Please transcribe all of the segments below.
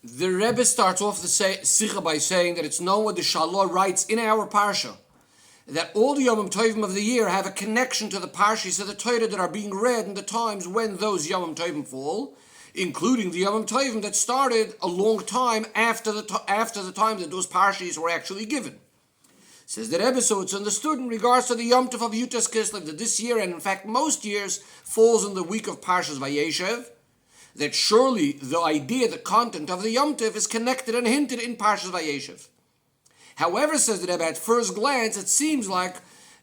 The Rebbe starts off the Sicha by saying that it's known what the Shalah writes in our Parsha, that all the Yom Tovim of the year have a connection to the Parshas of the Torah that are being read in the times when those Yom Tovim fall, including the Yom Tovim that started a long time after the time that those Parshas were actually given. Says the Rebbe, so it's understood in regards to the Yom Tov of Yutas Kislev that this year, and in fact most years, falls in the week of Parshas Vayeshev, that surely the idea, the content of the Yom Tov is connected and hinted in Parshas Vayeshev. However, says the Rebbe, at first glance, it seems like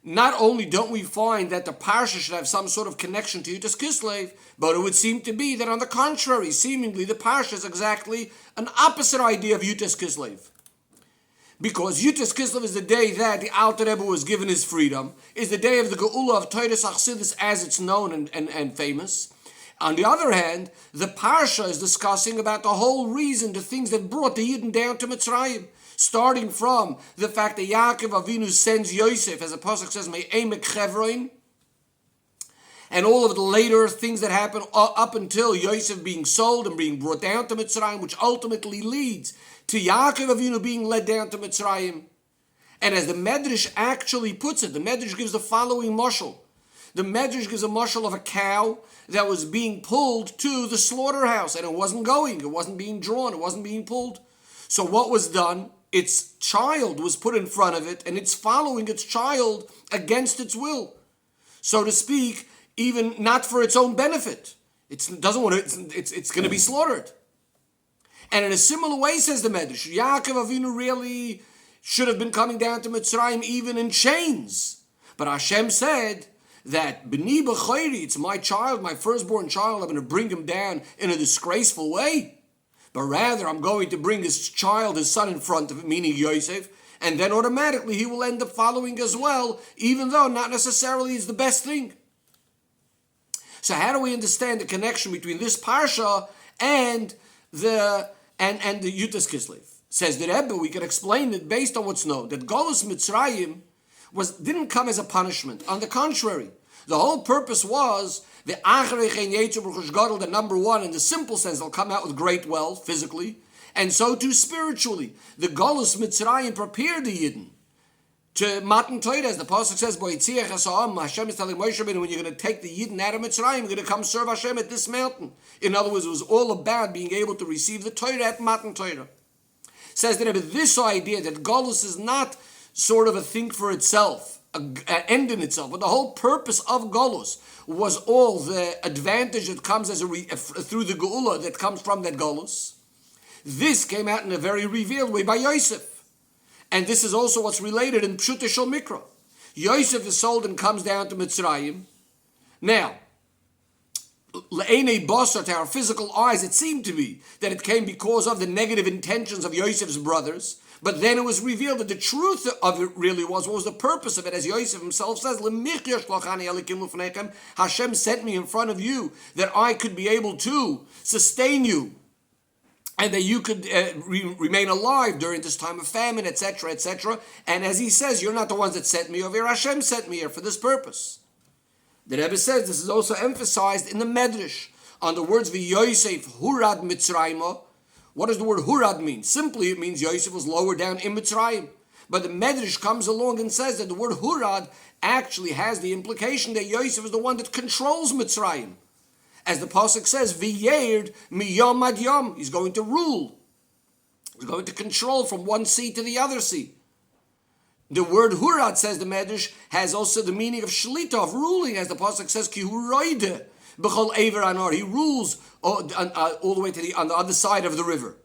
not only don't we find that the Parsha should have some sort of connection to Yutas Kislev, but it would seem to be that on the contrary, seemingly the Parsha is exactly an opposite idea of Yutas Kislev. Because Yutas Kislev is the day that the Alter Rebbe was given his freedom, is the day of the Geula of Toras Achsidus as it's known and famous. On the other hand, the Parsha is discussing about the whole reason, the things that brought the Yidden down to Mitzrayim, starting from the fact that Yaakov Avinu sends Yosef, as the Pasuk says, Me'emek Chevron, and all of the later things that happen up until Yosef being sold and being brought down to Mitzrayim, which ultimately leads to Yaakov Avinu being led down to Mitzrayim. And as the Medrash actually puts it, the Medrash gives the following mashal. The Medrash gives a mashal of a cow that was being pulled to the slaughterhouse, and it wasn't going, it wasn't being drawn, it wasn't being pulled. So what was done? Its child was put in front of it, and it's following its child against its will, so to speak, even not for its own benefit. It doesn't want to. It's going to be slaughtered. And in a similar way, says the Medrash, Yaakov Avinu really should have been coming down to Mitzrayim even in chains, but Hashem said that B'ni b'chayri, it's my child, my firstborn child, I'm going to bring him down in a disgraceful way. But rather, I'm going to bring his child, his son, in front of him, meaning Yosef, and then automatically he will end up following as well, even though not necessarily is the best thing. So how do we understand the connection between this parsha and the Yutas Kislev? Says the Rebbe, we can explain it based on what's known, that Golus Mitzrayim didn't come as a punishment. On the contrary, the whole purpose was the number one, in the simple sense, they'll come out with great wealth physically, and so too spiritually. The Golus Mitzrayim prepared the Yidden to Matan Torah, as the Pasuk says, Hashem is telling Moshe, when you're going to take the Yidden out of Mitzrayim, you're going to come serve Hashem at this mountain. In other words, it was all about being able to receive the Torah at Matan Torah. Says that this idea that Golus is not sort of a thing for itself, an end in itself, but the whole purpose of Golus was all the advantage that comes through the Geula that comes from that Golus. This came out in a very revealed way by Yosef. And this is also what's related in Pshutei Shel Mikra. Yosef is sold and comes down to Mitzrayim. Now, Le'enei basar, to our physical eyes, it seemed to be that it came because of the negative intentions of Yosef's brothers. But then it was revealed that the truth of it really was, what was the purpose of it, as Yosef himself says, Hashem sent me in front of you that I could be able to sustain you and that you could remain alive during this time of famine, etc., etc. And as he says, you're not the ones that sent me over here, Hashem sent me here for this purpose. The Rebbe says this is also emphasized in the Medrash on the words V'Yosef Hurad Mitzrayimah. What does the word Hurad mean? Simply, it means Yosef was lowered down in Mitzrayim. But the Medrash comes along and says that the word Hurad actually has the implication that Yosef is the one that controls Mitzrayim. As the Pasuk says, V'Yered Miyom Ad Yom. He's going to rule. He's going to control from one sea to the other sea. The word Hurad, says the Medrash, has also the meaning of Shlita, of ruling, as the Pasuk says, Ki Huroide. B'chol Ever Anor, he rules all the way to on the other side of the river.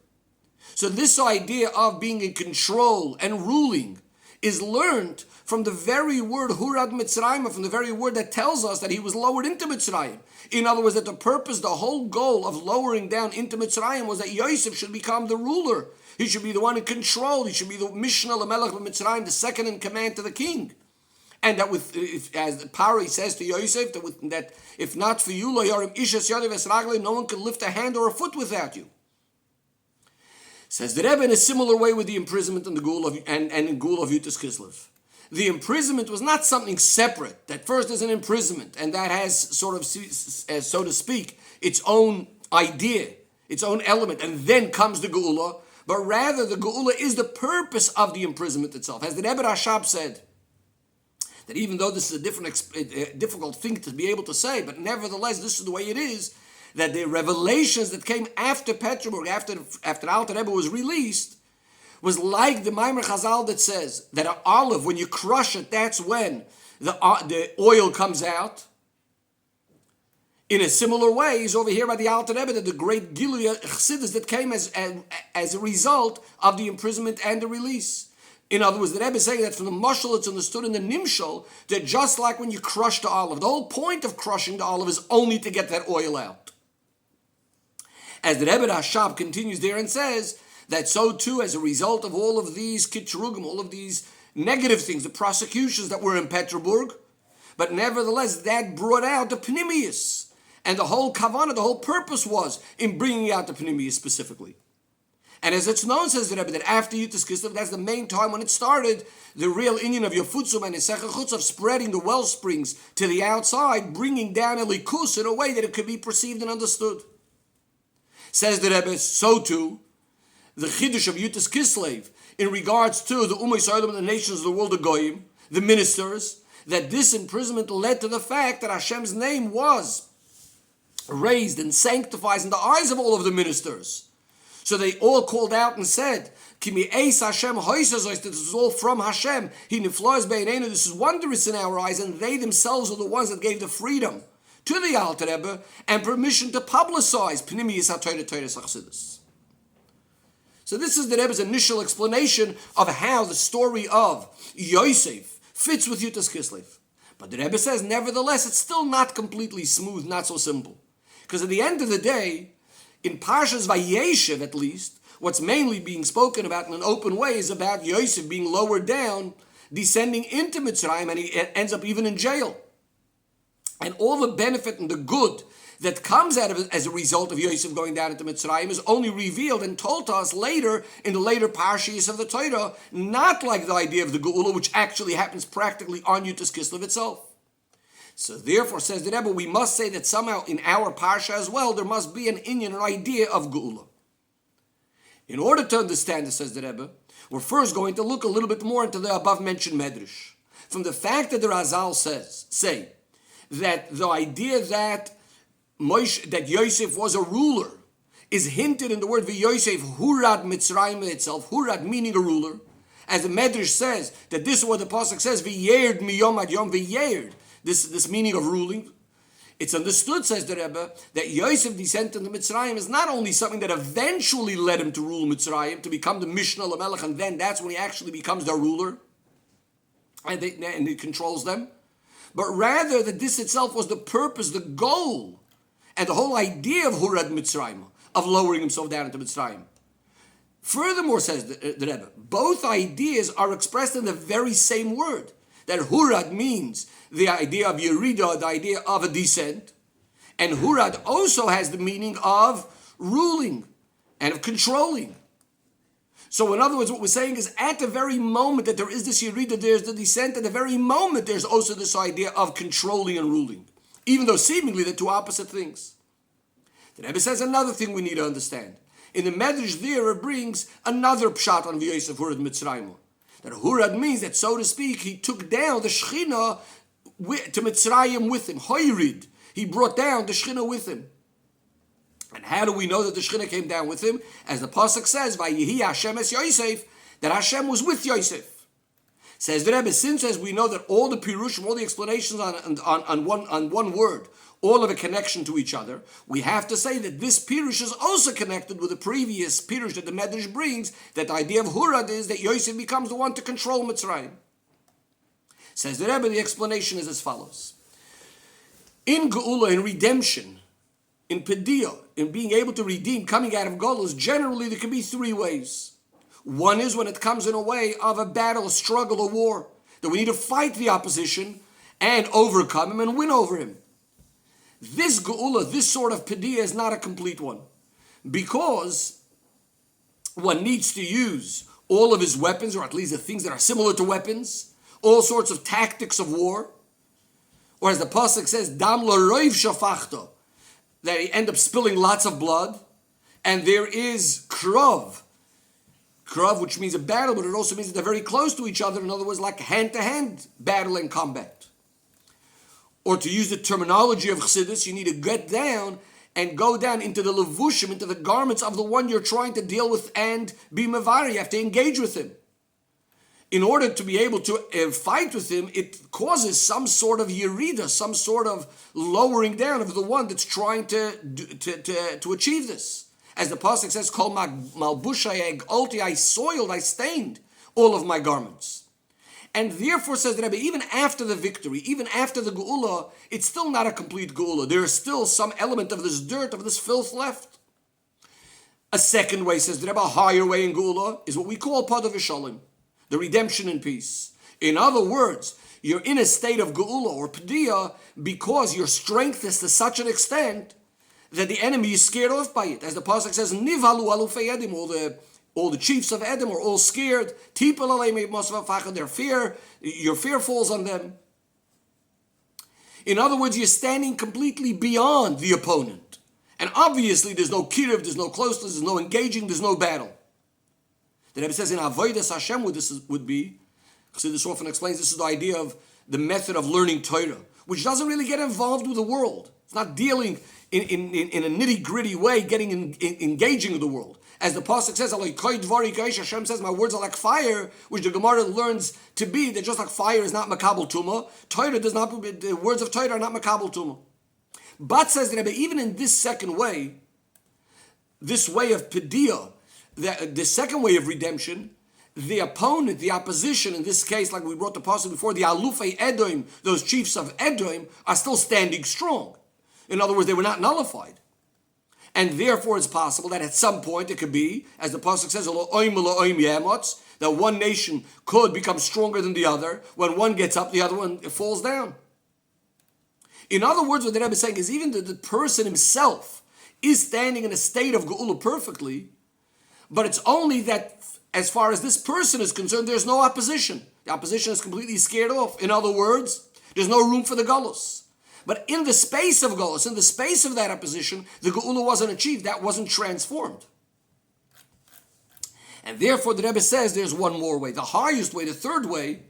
So this idea of being in control and ruling is learned from the very word Hurad Mitzrayim, from the very word that tells us that he was lowered into Mitzrayim. In other words, that the purpose, the whole goal of lowering down into Mitzrayim was that Yosef should become the ruler. He should be the one in control. He should be the Mishnah L'Melech Mitzrayim, the second in command to the king. And that as Pari says to Yosef, that if not for you, no one can lift a hand or a foot without you. Says the Rebbe in a similar way with the imprisonment and the Gul of Yutas Kislev. The imprisonment was not something separate. That first is an imprisonment, and that has sort of, so to speak, its own idea. its own element, and then comes the Geula, but rather the Geula is the purpose of the imprisonment itself. As the Rebbe Rashab said, that even though this is a difficult thing to be able to say, but nevertheless, this is the way it is, that the revelations that came after Petrograd, after Alter Rebbe was released, was like the Maimer Chazal that says that an olive, when you crush it, that's when the oil comes out. In a similar way, is over here by the Alter Rebbe, that the great Gilui Chassidus that came as a result of the imprisonment and the release. In other words, the Rebbe is saying that from the mashal it's understood in the nimshal, that just like when you crush the olive, the whole point of crushing the olive is only to get that oil out. As the Rebbe Rashab continues there and says, that so too, as a result of all of these kitrugim, all of these negative things, the prosecutions that were in Petrograd, but nevertheless, that brought out the Pnimius. And the whole kavanah, the whole purpose was in bringing out the Pnimius specifically. And as it's known, says the Rebbe, that after Yutas Kislev, that's the main time when it started, the real inyan of Yofutzum and Esech Chutz of spreading the well springs to the outside, bringing down Elikus in a way that it could be perceived and understood. Says the Rebbe, so too, the Chiddush of Yutas Kislev, in regards to the Umay Sa'olim and the nations of the world of Goyim, the ministers, that this imprisonment led to the fact that Hashem's name was raised and sanctified in the eyes of all of the ministers. So they all called out and said, Kimi Eis Hashem Hoisazois, this is all from Hashem. He nifloes beinenu, this is wondrous in our eyes, and they themselves are the ones that gave the freedom to the Alter Rebbe and permission to publicize Pnimiyus HaTorah Torah Chassidus. So this is the Rebbe's initial explanation of how the story of Yosef fits with Yutas Kislev. But the Rebbe says, nevertheless, it's still not completely smooth, not so simple. Because at the end of the day, in Parshas Vayeshev at least, what's mainly being spoken about in an open way is about Yosef being lowered down, descending into Mitzrayim, and he ends up even in jail. And all the benefit and the good that comes out of it as a result of Yosef going down into Mitzrayim is only revealed and told to us later in the later Parshas of the Torah, not like the idea of the Geula, which actually happens practically on Yutas Kislev itself. So therefore, says the Rebbe, we must say that somehow in our Parsha as well, there must be an inyan, an idea of Geula. In order to understand this, says the Rebbe, we're first going to look a little bit more into the above-mentioned Medrash. From the fact that the Razal say that the idea that that Yosef was a ruler is hinted in the word V'Yosef Hurad Mitzrayim itself, Hurad meaning a ruler, as the Medrash says, that this is what the Pasuk says, V'Yered miyom ad yom V'Yered, this meaning of ruling. It's understood, says the Rebbe, that Yosef descent into Mitzrayim is not only something that eventually led him to rule Mitzrayim, to become the Mishnah Lamelech, and then that's when he actually becomes their ruler, and he controls them, but rather that this itself was the purpose, the goal, and the whole idea of Hurad Mitzrayim, of lowering himself down into Mitzrayim. Furthermore, says the Rebbe, both ideas are expressed in the very same word. That Hurad means the idea of Yerida, the idea of a descent. And Hurad also has the meaning of ruling and of controlling. So in other words, what we're saying is at the very moment that there is this Yerida, there's the descent. At the very moment, there's also this idea of controlling and ruling. Even though seemingly they're two opposite things. The Rebbe says another thing we need to understand. In the Medrash there, it brings another pshat on V'Yosef Hurad Mitzrayim. That Hurad means that, so to speak, he took down the Shechina to Mitzrayim with him. Hoyrid. He brought down the Shechina with him. And how do we know that the Shechina came down with him? As the Pasuk says, Vayehi Hashem es Yosef, that Hashem was with Yosef. Says the Rebbe, since as we know that all the Pirushim, all the explanations on one word, all of a connection to each other, we have to say that this Pirush is also connected with the previous Pirush that the Medrash brings, that the idea of Hurad is that Yosef becomes the one to control Mitzrayim. Says the Rebbe, the explanation is as follows. In Geula, in redemption, in Pediyah, in being able to redeem, coming out of Golos, generally there can be three ways. One is when it comes in a way of a battle, a struggle, a war, that we need to fight the opposition and overcome him and win over him. This Geula, this sort of Pediyah is not a complete one, because one needs to use all of his weapons, or at least the things that are similar to weapons, all sorts of tactics of war, or as the Pasuk says, Dam l'roiv shafachto, that he end up spilling lots of blood, and there is krav. Krav, which means a battle, but it also means that they're very close to each other. In other words, like hand-to-hand battle and combat. Or to use the terminology of Chassidus, you need to get down and go down into the levushim, into the garments of the one you're trying to deal with and be mavar. You have to engage with him. In order to be able to fight with him, it causes some sort of yerida, some sort of lowering down of the one that's trying to achieve this. As the pasuk says, "Kol malbushai olti," I soiled, I stained all of my garments. And therefore, says the Rebbe, even after the victory, even after the geula, it's still not a complete geula. There is still some element of this dirt, of this filth left. A second way, says the Rebbe, a higher way in geula is what we call Padav V'Shalom, the redemption in peace. In other words, you're in a state of geula or padiyah because your strength is to such an extent that the enemy is scared off by it. As the pasuk says, "Nivhalu alufei edim," all the chiefs of Edom are all scared. Tipal aleim mosva facha, their fear, your fear falls on them. In other words, you're standing completely beyond the opponent, and obviously there's no kiruv, there's no closeness, there's no engaging, there's no battle. The Rebbe says in Avodas Hashem, what this would be, Chassidus often explains this is the idea of the method of learning Torah, which doesn't really get involved with the world. It's not dealing in a nitty-gritty way, engaging with the world. As the pasuk says, Hashem says, my words are like fire, which the Gemara learns to be that just like fire is not makabel tuma, Torah does not. The words of Torah are not makabel tuma. But says the Rebbe, even in this second way, this way of pediyah, the second way of redemption, the opponent, the opposition, in this case, like we brought the pasuk before, the alufei Edom, those chiefs of Edom, are still standing strong. In other words, they were not nullified. And therefore it's possible that at some point it could be, as the pasuk says, that one nation could become stronger than the other. When one gets up, the other one falls down. In other words, what the Rebbe is saying is even the person himself is standing in a state of geula perfectly, but it's only that as far as this person is concerned, there's no opposition. The opposition is completely scared off. In other words, there's no room for the galus. But in the space of galus, in the space of that opposition, the geula wasn't achieved. That wasn't transformed. And therefore, the Rebbe says there's one more way. The highest way, the third way,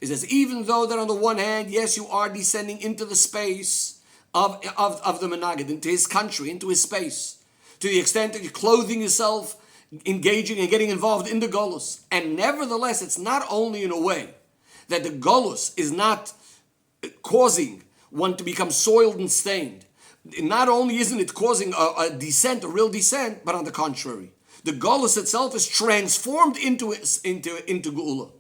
is as even though that on the one hand, yes, you are descending into the space of the Menagid, into his country, into his space, to the extent that you're clothing yourself, engaging and getting involved in the galus. And nevertheless, it's not only in a way that the galus is not causing one to become soiled and stained. Not only isn't it causing a descent, a real descent, but on the contrary, the galus itself is transformed into geula.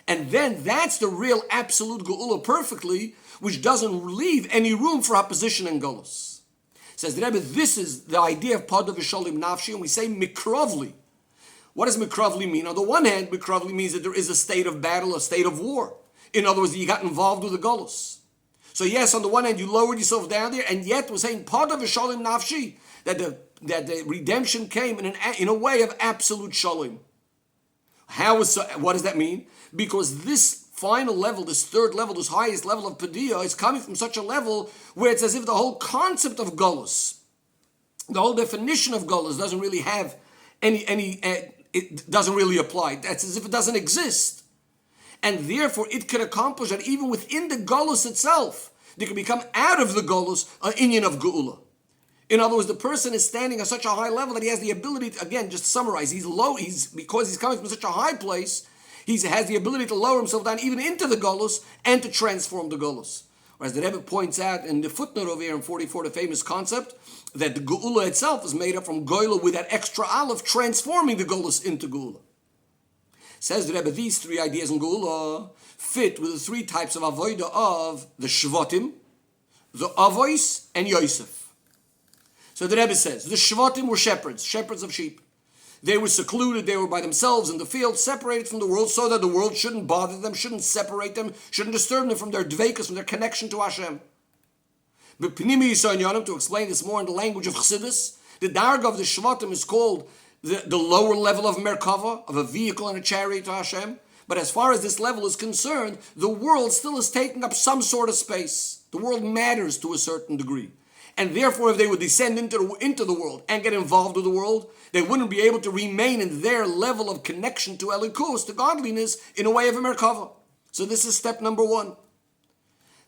And then that's the real absolute geula perfectly, which doesn't leave any room for opposition and galus. Says the Rebbe, this is the idea of Padav V'Shalom Nafshi, and we say mikrovli. What does mikrovli mean? On the one hand, mikrovli means that there is a state of battle, a state of war. In other words, you got involved with the galus. So yes, on the one hand, you lowered yourself down there, and yet we're saying Padav V'Shalom Nafshi, that the redemption came in a way of absolute shalom. What does that mean? Because this final level, this third level, this highest level of padiyah is coming from such a level where it's as if the whole concept of galus, the whole definition of galus doesn't really have it doesn't really apply. That's as if it doesn't exist. And therefore, it can accomplish that even within the galus itself, they can become out of the galus an inyan of geula. In other words, the person is standing at such a high level that he has the ability to, again, just to summarize, because he's coming from such a high place, he has the ability to lower himself down even into the galus and to transform the galus. Or as the Rebbe points out in the footnote over here in 44, the famous concept that the geula itself is made up from goyla with that extra aleph, transforming the galus into geula. Says the Rebbe, these three ideas in geula fit with the three types of avodah of the shvatim, the avos, and Yosef. So the Rebbe says, the shvatim were shepherds of sheep. They were secluded, they were by themselves in the field, separated from the world, so that the world shouldn't bother them, shouldn't separate them, shouldn't disturb them from their dveikus, from their connection to Hashem. But Pnimi Yisrael, to explain this more in the language of Chassidus, the darga of the shvatim is called the lower level of Merkava, of a vehicle and a chariot to Hashem. But as far as this level is concerned, the world still is taking up some sort of space. The world matters to a certain degree. And therefore, if they would descend into the world and get involved with the world, they wouldn't be able to remain in their level of connection to Elikus, to godliness, in a way of a Merkava. So this is step number one.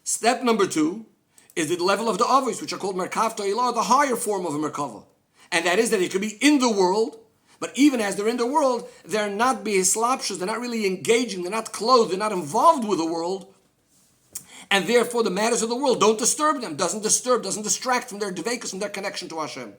Step number two is the level of the Avos, which are called Merkavta Ilah, the higher form of a Merkava. And that is that they could be in the world, but even as they're in the world, they're not behislapshus, they're not really engaging, they're not clothed, they're not involved with the world. And therefore the matters of the world don't disturb them, doesn't distract from their dveikus, from their connection to Hashem.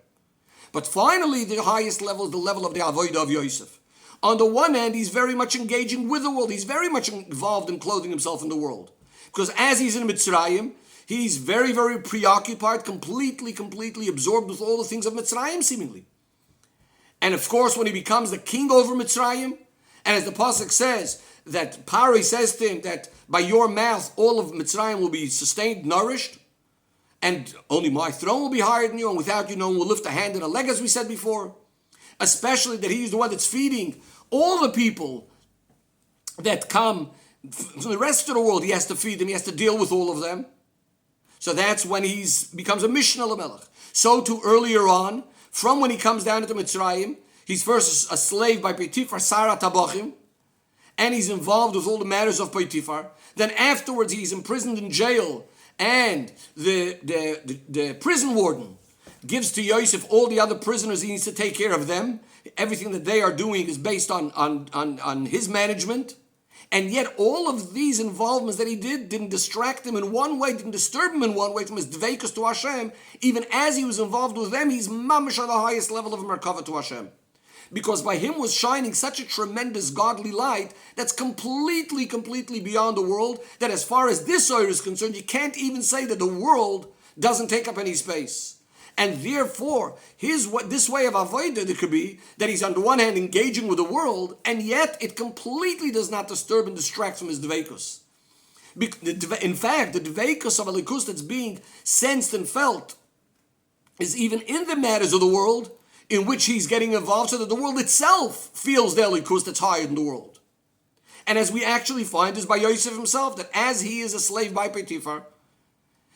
But finally, the highest level is the level of the Avodah of Yosef. On the one hand, he's very much engaging with the world. He's very much involved in clothing himself in the world. Because as he's in Mitzrayim, he's very, very preoccupied, completely absorbed with all the things of Mitzrayim, seemingly. And of course, when he becomes the king over Mitzrayim, and as the Pasuk says, that Pari says to him that by your mouth all of Mitzrayim will be sustained, nourished, and only my throne will be higher than you, and without you no one will lift a hand and a leg, as we said before. Especially that he's the one that's feeding all the people that come from the rest of the world. He has to feed them, he has to deal with all of them. So that's when he becomes a Mishnah Lamelech. So too earlier on, from when he comes down into Mitzrayim, he's first a slave by Potiphar, Sarah Tabachim, and he's involved with all the matters of Potiphar. Then afterwards he's imprisoned in jail, and the prison warden gives to Yosef all the other prisoners. He needs to take care of them. Everything that they are doing is based on his management. And yet all of these involvements that he didn't distract him in one way, didn't disturb him in one way from his dveikus to Hashem. Even as he was involved with them, he's mamash on the highest level of Merkava to Hashem. Because by him was shining such a tremendous godly light that's completely beyond the world, that as far as this oil is concerned, you can't even say that the world doesn't take up any space. And therefore, this way of avodah, it could be that he's on the one hand engaging with the world, and yet it completely does not disturb and distract from his dveikus. In fact, the dveikus of Elikus that's being sensed and felt is even in the matters of the world in which he's getting involved, so that the world itself feels the Elikus that's higher than the world. And as we actually find is by Yosef himself, that as he is a slave by Potiphar,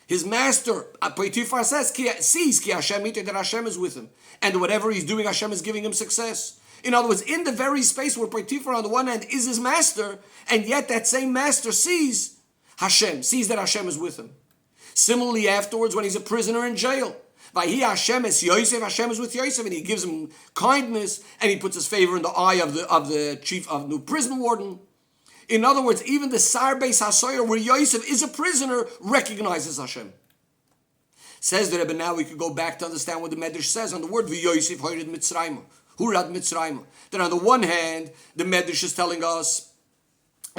his master, Potiphar sees ki Hashem, that Hashem is with him. And whatever he's doing, Hashem is giving him success. In other words, in the very space where Potiphar on the one hand is his master, and yet that same master sees Hashem, sees that Hashem is with him. Similarly, afterwards, when he's a prisoner in jail, Vayhi Hashem es Yosef, Hashem is with Yosef, and he gives him kindness, and he puts his favor in the eye of the chief of the prison warden. In other words, even the Sar Beis HaSoyer, where Yosef is a prisoner, recognizes Hashem. Says the Rebbe, now we could go back to understand what the Medrash says on the word V'Yosef Hored Mitzrayim, Hurad Mitzrayim. That on the one hand, the Medrash is telling us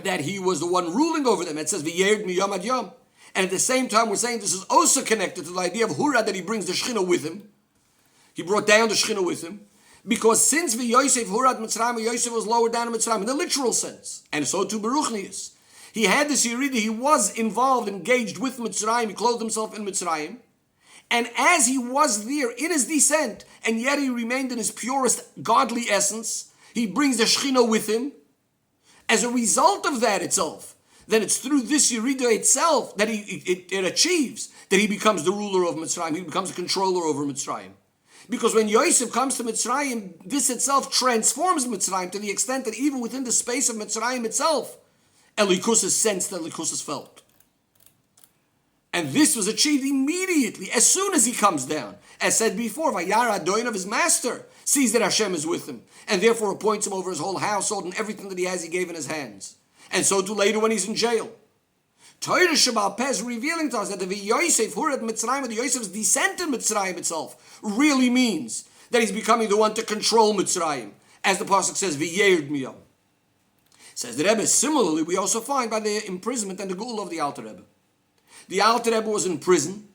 that he was the one ruling over them. It says V'Yered Miyom Ad Yom. And at the same time, we're saying this is also connected to the idea of Hurad, that he brings the Shechina with him. He brought down the Shechina with him. Because since V'Yosef Hurad Mitzrayim, Yosef was lowered down in Mitzrayim in the literal sense, and so too Baruchnius. He had this Yerida, he was involved, engaged with Mitzrayim, he clothed himself in Mitzrayim, and as he was there in his descent, and yet he remained in his purest godly essence, he brings the Shechina with him. As a result of that itself, then it's through this Yerida itself that it achieves that he becomes the ruler of Mitzrayim, he becomes a controller over Mitzrayim. Because when Yosef comes to Mitzrayim, this itself transforms Mitzrayim to the extent that even within the space of Mitzrayim itself, Elikus is sensed, Elikus is felt. And this was achieved immediately, as soon as he comes down. As said before, Vayara Adoin of his master sees that Hashem is with him, and therefore appoints him over his whole household, and everything that he has, he gave in his hands. And so too later when he's in jail. Torah Shabbat Peh is revealing to us that the Yosef Hurad Mitzrayim, the Yosef's descent in Mitzrayim itself, really means that he's becoming the one to control Mitzrayim, as the pasuk says, V'Yered Miyom. Says the Rebbe. Similarly, we also find by the imprisonment and the Gula of the Alter Rebbe. The Alter Rebbe was in prison.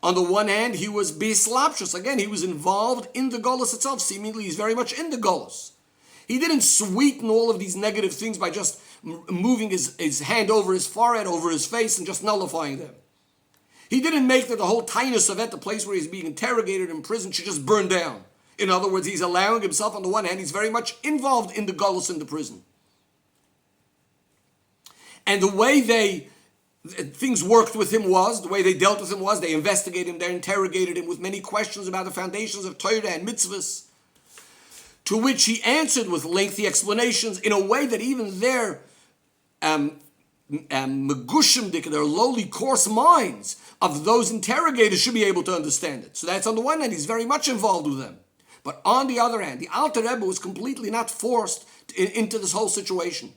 On the one hand, he was Bislapshus. Again, he was involved in the Golus itself. Seemingly, he's very much in the Golus. He didn't sweeten all of these negative things by just moving his hand over his forehead, over his face, and just nullifying them. He didn't make that the whole Tainus of it, the place where he's being interrogated in prison, should just burn down. In other words, he's allowing himself, on the one hand, he's very much involved in the Golus in the prison. And the way they things worked with him was, the way they dealt with him was, they investigated him, they interrogated him with many questions about the foundations of Torah and mitzvahs, to which he answered with lengthy explanations in a way that even their megushimdik, their lowly, coarse minds of those interrogators should be able to understand it. So that's on the one hand, he's very much involved with them. But on the other hand, the Alter Rebbe was completely not forced into this whole situation.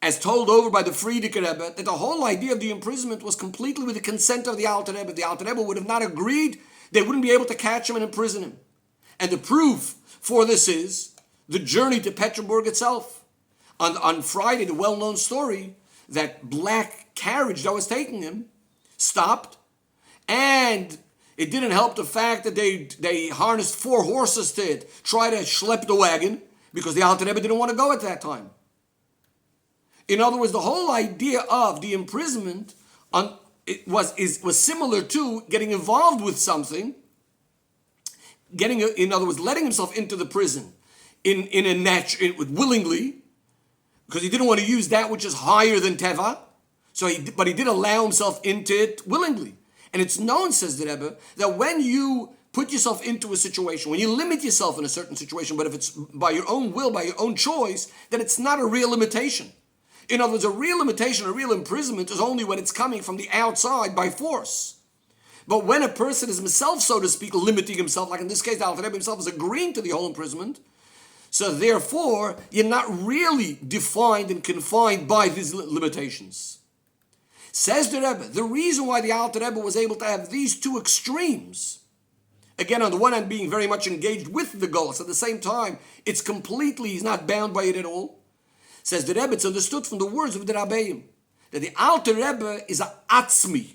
As told over by the Frierdiker Rebbe, that the whole idea of the imprisonment was completely with the consent of the Alter Rebbe. The Alter Rebbe would have not agreed, they wouldn't be able to catch him and imprison him. And the proof for this is the journey to Petrograd itself. On Friday, the well-known story, that black carriage that was taking him stopped, and it didn't help the fact that they harnessed 4 horses to it, try to schlep the wagon, because the Alter Rebbe didn't want to go at that time. In other words, the whole idea of the imprisonment was similar to getting involved with something, in other words, letting himself into the prison willingly, because he didn't want to use that which is higher than Teva, but he did allow himself into it willingly. And it's known, says the Rebbe, that when you put yourself into a situation, when you limit yourself in a certain situation, but if it's by your own will, by your own choice, then it's not a real limitation. In other words, a real limitation, a real imprisonment is only when it's coming from the outside by force. But when a person is himself, so to speak, limiting himself, like in this case, the Alter Rebbe himself is agreeing to the whole imprisonment, so therefore, you're not really defined and confined by these limitations. Says the Rebbe, the reason why the Alter Rebbe was able to have these two extremes, again, on the one hand, being very much engaged with the Golus, at the same time, he's not bound by it at all. Says the Rebbe, it's understood from the words of the Rabbeim, that the Alter Rebbe is a atzmi.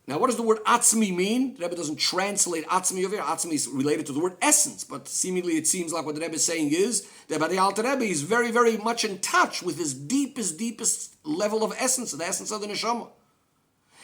Now, what does the word atzmi mean? The Rebbe doesn't translate atzmi over here. Atzmi is related to the word essence, but seemingly it seems like what the Rebbe is saying is that by the Alter Rebbe, he's very, very much in touch with his deepest level of essence, the essence of the neshama.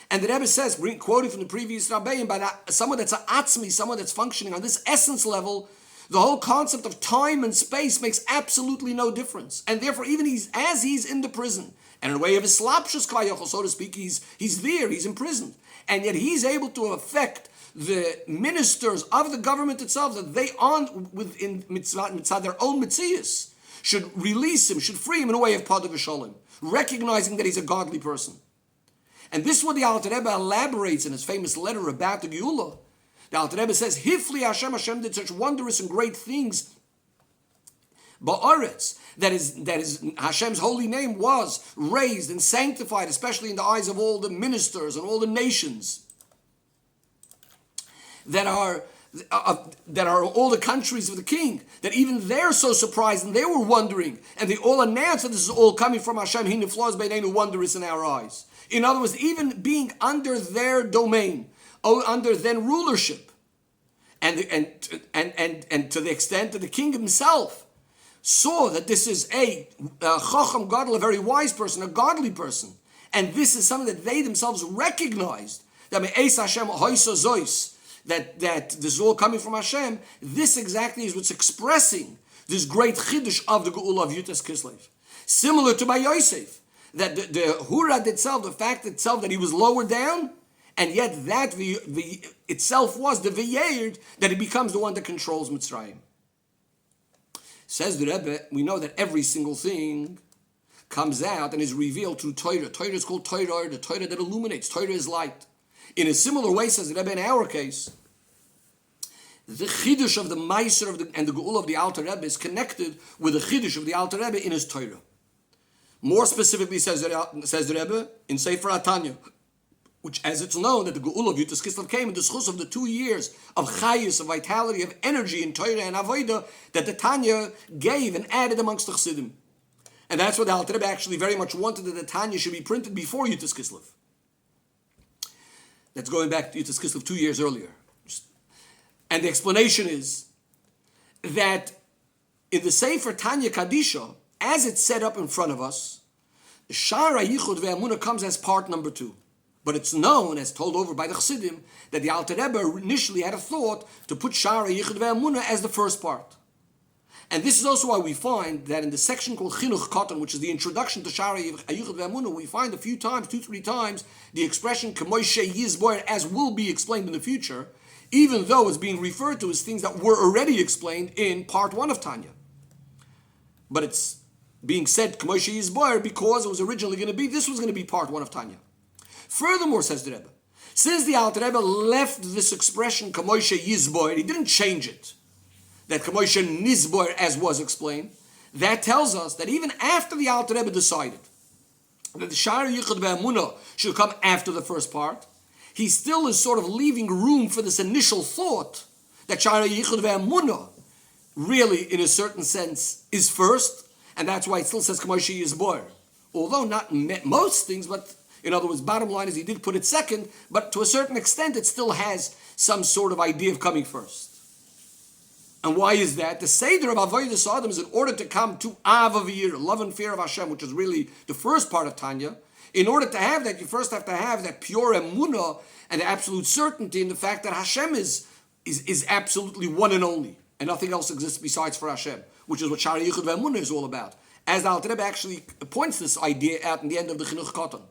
And the Rebbe says, quoting from the previous Rabbeim, by someone that's a atzmi, someone that's functioning on this essence level, the whole concept of time and space makes absolutely no difference. And therefore, even as he's in the prison, and in a way of islapshus kvayochel, so to speak, he's there, he's imprisoned. And yet he's able to affect the ministers of the government itself, that they within mitzvah, their own mitzias, should release him, should free him in a way of padav v'shalom, recognizing that he's a godly person. And this is what the Alter Rebbe elaborates in his famous letter about the Geula. The Alter Rebbe says, Hifli Hashem did such wondrous and great things Ba'aretz, that is Hashem's holy name was raised and sanctified, especially in the eyes of all the ministers and all the nations that are all the countries of the king, that even they're so surprised and they were wondering, and they all announced that this is all coming from Hashem, He niflos beineinu, wondrous in our eyes. In other words, even being under their domain, under their rulership, and to the extent that the king himself saw that this is a chacham gadol, a very wise person, a godly person, and this is something that they themselves recognized, that me'es Hashem hoysa zois, that this is all coming from Hashem. This exactly is what's expressing this great chiddush of the Geula of Yutas Kislev. Similar to Vayeshev, that the Hurad itself, the fact itself that he was lowered down, and yet that the itself was the Vayerd, that he becomes the one that controls Mitzrayim. Says the Rebbe, we know that every single thing comes out and is revealed through Torah. Torah is called Torah, the Torah that illuminates. Torah is light. In a similar way, says the Rebbe, in our case, the Chiddush of the Meiser and the Geula of the Alter Rebbe is connected with the Chiddush of the Alter Rebbe in his Torah. More specifically, says the Rebbe, in Sefer HaTanya, which, as it's known, that the Geula of Yutas Kislev came in the schus of the 2 years of chayus, of vitality, of energy in Torah and Avodah, that the Tanya gave and added amongst the Chassidim. And that's what the Alter Rebbe actually very much wanted, that the Tanya should be printed before Yutas Kislev. That's going back to Yutas Kislev 2 years earlier. And the explanation is that in the Sefer Tanya Kadisha, as it's set up in front of us, Shar HaYichud ve'Amunah comes as part number 2. But it's known, as told over by the Chassidim, that the Alter Rebbe initially had a thought to put Shar HaYichud ve'Amunah as the first part. And this is also why we find that in the section called Chinuch Katan, which is the introduction to Shari Hayuchad Ve'amunah, we find a few times, 2-3 times, the expression K'moishe Yizboyer, as will be explained in the future, even though it's being referred to as things that were already explained in part 1 of Tanya. But it's being said K'moishe Yizboyer because it was originally going to be, this was going to be part 1 of Tanya. Furthermore, says the Rebbe, since the Alter Rebbe left this expression K'moishe Yizboyer, he didn't change it, that K'moishe Nizboyer, as was explained, that tells us that even after the Alter Rebbe decided that the Shari Yichud Ve'amunah should come after the first part, he still is sort of leaving room for this initial thought that Shari Yichud Ve'amunah really, in a certain sense, is first, and that's why it still says K'moishe Yizboyer. Although not most things, but in other words, bottom line is he did put it second, but to a certain extent it still has some sort of idea of coming first. And why is that? The Seder of Avodas Adam is in order to come to Av Avir, love and fear of Hashem, which is really the first part of Tanya. In order to have that, you first have to have that pure emunah and the absolute certainty in the fact that Hashem is absolutely one and only, and nothing else exists besides for Hashem, which is what Shari Yichud Ve'amunah is all about. As the Alter Rebbe actually points this idea out in the end of the Chinuch Katan.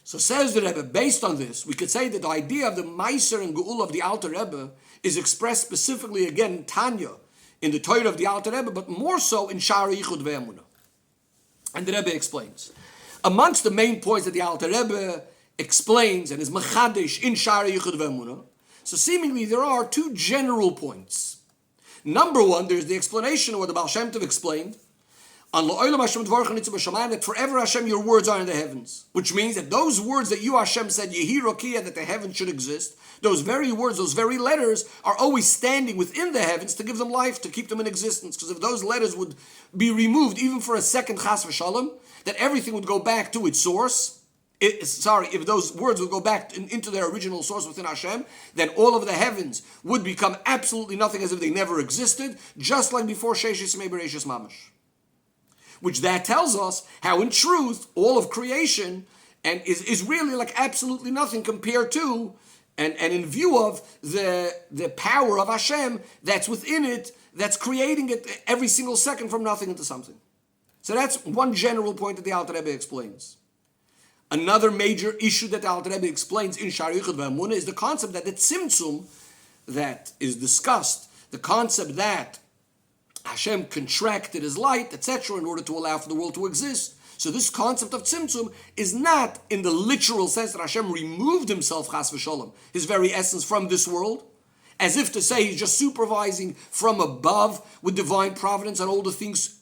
So says the Rebbe, based on this, we could say that the idea of the Meiser and Geul of the Alter Rebbe is expressed specifically again in Tanya, in the Torah of the Alter Rebbe, but more so in Shari Yichud Ve'amunah. And the Rebbe explains. Amongst the main points that the Alter Rebbe explains and is Mechadesh in Shari Yichud Ve'amunah, so seemingly there are two general points. Number one, there's the explanation of what the Baal Shem Tov explained, on La'olam Hashem Dvarcha Nitzah B'Shamayim, that forever Hashem, your words are in the heavens. Which means that those words that you, Hashem, said, Yehi Rokiah, that the heavens should exist, those very words, those very letters, are always standing within the heavens to give them life, to keep them in existence. Because if those letters would be removed, even for a second, Chas V'Shalom, that everything would go back to its source. If those words would go back into their original source within Hashem, then all of the heavens would become absolutely nothing, as if they never existed, just like before Sheshis Mei Bereishis Mamash. Which that tells us how in truth all of creation and is really like absolutely nothing compared to and in view of the power of Hashem that's within it, that's creating it every single second from nothing into something. So that's one general point that the Alter Rebbe explains. Another major issue that the Alter Rebbe explains in Shari Yichud Ve'amunah is the concept that the tzimtzum that is discussed, the concept that Hashem contracted his light, etc., in order to allow for the world to exist. So this concept of tzimtzum is not in the literal sense that Hashem removed himself, chas v'sholom, his very essence from this world, as if to say he's just supervising from above with divine providence on all the things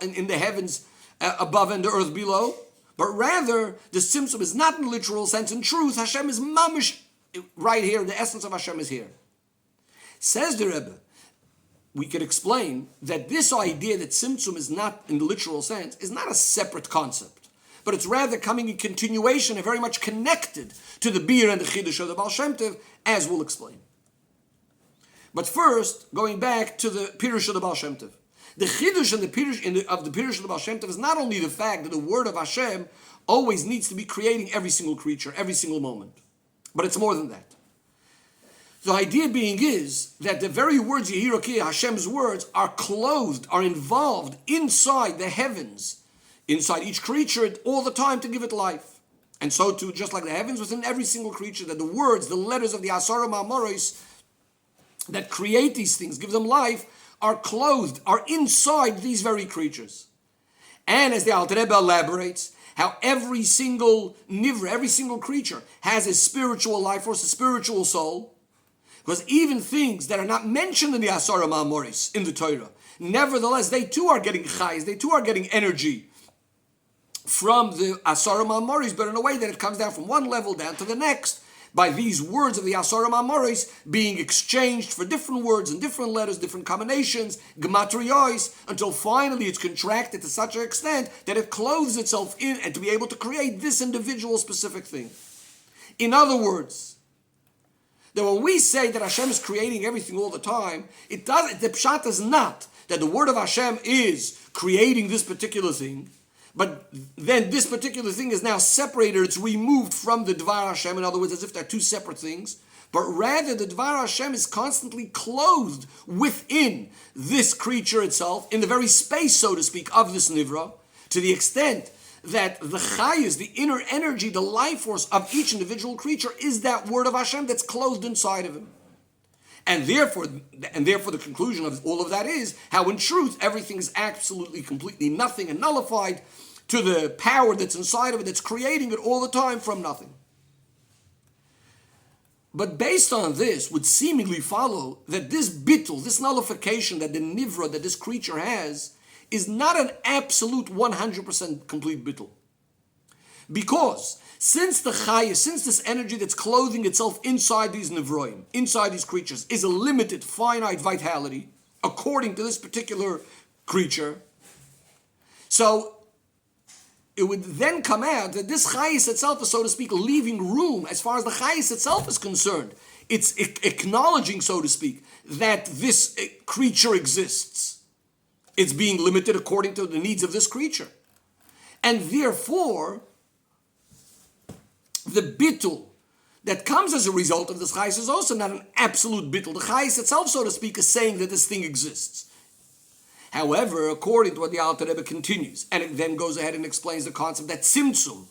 in the heavens above and the earth below. But rather, the tzimtzum is not in the literal sense. In truth, Hashem is mamish right here. The essence of Hashem is here. Says the Rebbe, we could explain that this idea that tzimtzum is not in the literal sense is not a separate concept, but it's rather coming in continuation and very much connected to the Bir and the Chiddush of the Baal Shem Tov, as we'll explain. But first, going back to the Pirush of the Baal Shem Tov. The Chiddush and the Pirush of the Pirush of the Baal Shem Tov is not only the fact that the word of Hashem always needs to be creating every single creature, every single moment, but it's more than that. The idea being is that the very words Yehi Rokiah, Hashem's words, are clothed, are involved inside the heavens, inside each creature all the time to give it life. And so too, just like the heavens within every single creature, that the words, the letters of the Asara Ma'amoros that create these things, give them life, are clothed, are inside these very creatures. And as the Alter Rebbe elaborates, how every single nivra, every single creature has a spiritual life force, a spiritual soul. Because even things that are not mentioned in the Asara Ma'amoros, in the Torah, nevertheless, they too are getting chayes, they too are getting energy from the Asara Ma'amoros, but in a way that it comes down from one level down to the next, by these words of the Asara Ma'amoros being exchanged for different words and different letters, different combinations, gematriyos, until finally it's contracted to such an extent that it clothes itself in and to be able to create this individual specific thing. In other words, that when we say that Hashem is creating everything all the time, the pshat is not that the word of Hashem is creating this particular thing, but then this particular thing is now separated, it's removed from the Dvar Hashem, in other words, as if they're two separate things. but rather the Dvar Hashem is constantly clothed within this creature itself, in the very space, so to speak, of this Nivra, to the extent that the Chayas, the inner energy, the life force of each individual creature is that word of Hashem that's clothed inside of him. And therefore the conclusion of all of that is how in truth everything is absolutely, completely nothing and nullified to the power that's inside of it, that's creating it all the time from nothing. But based on this would seemingly follow that this bittul, this nullification that the nivra, that this creature has, is not an absolute 100% complete bittul. Because since the chaya, since this energy that's clothing itself inside these nivroim, inside these creatures, is a limited, finite vitality, according to this particular creature, so it would then come out that this chayis itself is, so to speak, leaving room as far as the chayis itself is concerned. It's acknowledging, so to speak, that this creature exists. It's being limited according to the needs of this creature. And therefore, the bittul that comes as a result of this chayis is also not an absolute bittul. The chayis itself, so to speak, is saying that this thing exists. However, according to what the Alter Rebbe continues, and it then goes ahead and explains the concept that tzimtzum,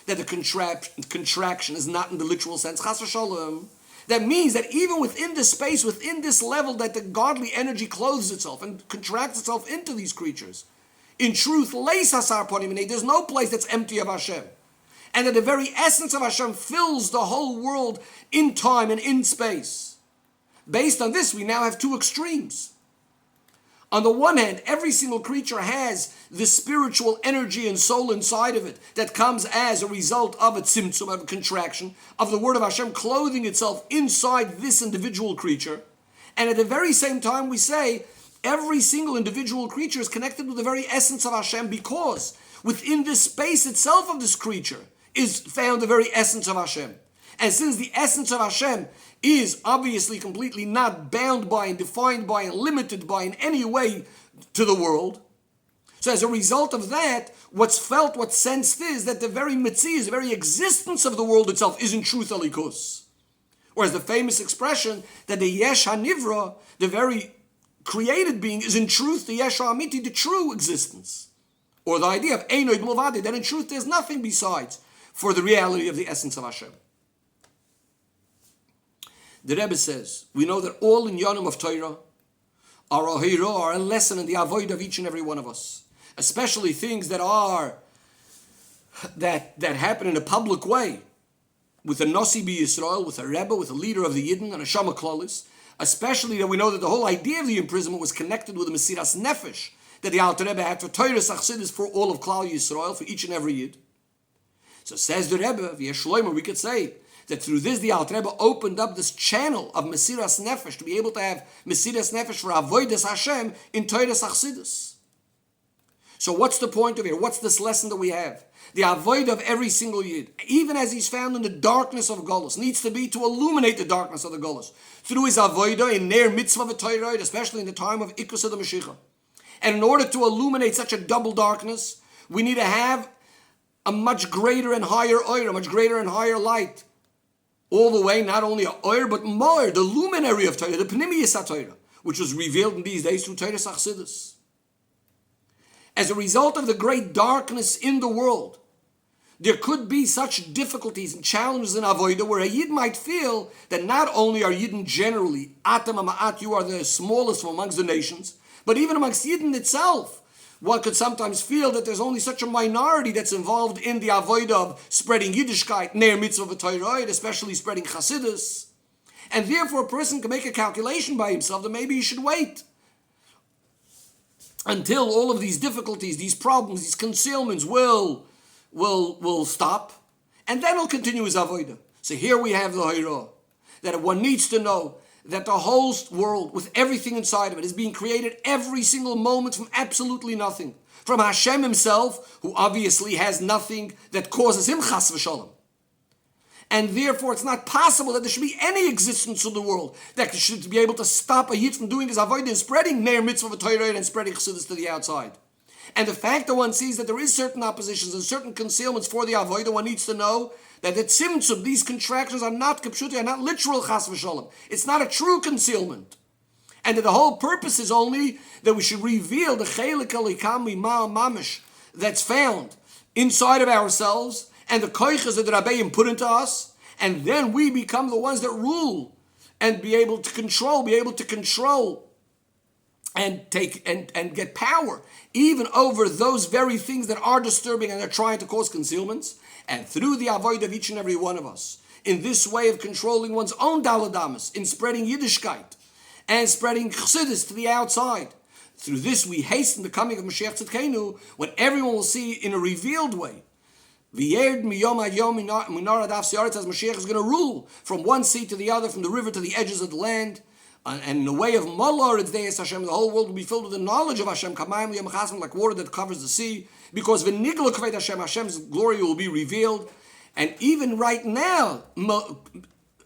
that the contraction is not in the literal sense, chas v'shalom, that means that even within this space, within this level that the godly energy clothes itself and contracts itself into these creatures, in truth, leis hasar ponim minei, there's no place that's empty of Hashem. And that the very essence of Hashem fills the whole world in time and in space. Based on this, we now have two extremes. On the one hand, every single creature has the spiritual energy and soul inside of it that comes as a result of a tzimtzum, of a contraction, of the word of Hashem clothing itself inside this individual creature. And at the very same time, we say every single individual creature is connected with the very essence of Hashem, because within this space itself of this creature is found the very essence of Hashem. And since the essence of Hashem is obviously completely not bound by and defined by and limited by in any way to the world, so as a result of that, what's felt, what's sensed is that the very mitzias, the very existence of the world itself is in truth alikus. Whereas the famous expression that the yesh hanivra, the very created being, is in truth the yesh ha'amiti, the true existence. Or the idea of einoid mluvadi, that in truth there's nothing besides for the reality of the essence of Hashem. The Rebbe says, we know that all in Yonim of Torah are a lesson in the avoid of each and every one of us. Especially things that happen in a public way. With a Nasi B'Yisrael, with a Rebbe, with a leader of the Yidden, and a Shama Klolis. Especially that we know that the whole idea of the imprisonment was connected with the Mesiras Nefesh that the Alter Rebbe had for Torah Sachsidis for all of Klal Yisrael, for each and every Yid. So says the Rebbe, via Shlomo, we could say that through this the Alter Rebbe opened up this channel of Mesiras Nefesh to be able to have Mesiras Nefesh for Avodas Hashem in Torah Sachsidus. So what's the point of it? What's this lesson that we have? The avoid of every single Yid, even as he's found in the darkness of Golus, needs to be to illuminate the darkness of the Golus through his avodah in Ner Mitzvah V'Torah, especially in the time of Ikus of the Mashiach. And in order to illuminate such a double darkness, we need to have a much greater and higher oir, a much greater and higher light. All the way, not only a oir, but more, the luminary of Torah, the Pnimiyas HaTorah, which was revealed in these days through Torah Sachsidus. As a result of the great darkness in the world, there could be such difficulties and challenges in Avodah where a Yid might feel that not only are Yidden generally, Atam Ma'at, you are the smallest from amongst the nations, but even amongst Yidden itself, one could sometimes feel that there's only such a minority that's involved in the avodah of spreading Yiddishkeit, Ner Mitzvah V'Torah, especially spreading Chassidus. And therefore a person can make a calculation by himself that maybe he should wait until all of these difficulties, these problems, these concealments will stop, and then he'll continue his avodah. So here we have the Hairah, that one needs to know that the whole world, with everything inside of it, is being created every single moment from absolutely nothing. From Hashem himself, who obviously has nothing that causes him chas v'shalom. And therefore it's not possible that there should be any existence in the world that should be able to stop a Yid from doing his avodah and spreading Ner Mitzvah V'Torah and spreading Chassidus to the outside. And the fact that one sees that there is certain oppositions and certain concealments for the avodah, one needs to know that the tzimtzum, these contractions are not kipshuti, are not literal chas v'sholem. It's not a true concealment. And that the whole purpose is only that we should reveal the chelek alikam mimah mamish that's found inside of ourselves and the koiches that the Rabbeim put into us, and then we become the ones that rule and be able to control and take and get power even over those very things that are disturbing and are trying to cause concealments. And through the avoid of each and every one of us, in this way of controlling one's own daladamas, in spreading Yiddishkeit and spreading chassidus to the outside, through this we hasten the coming of Mashiach Tzidkenu, when everyone will see in a revealed way. V'yerd miyom ad yom minara daf siyaretz, as Mashiach is going to rule from one sea to the other, from the river to the edges of the land. And in the way of Malor, it's Deis Hashem, the whole world will be filled with the knowledge of Hashem, Kamayim Yom Chasam, like water that covers the sea, because V'nigla Kveit Hashem, Hashem's glory will be revealed. And even right now,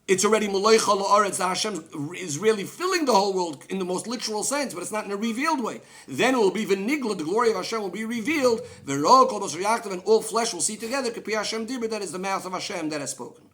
it's already Maloicha La'aretz, that Hashem is really filling the whole world in the most literal sense, but it's not in a revealed way. Then it will be V'nigla, the glory of Hashem will be revealed, V'ro Kol Basar Yaktav, and all flesh will see together, Kapi Hashem Dibur, that is the mouth of Hashem that has spoken.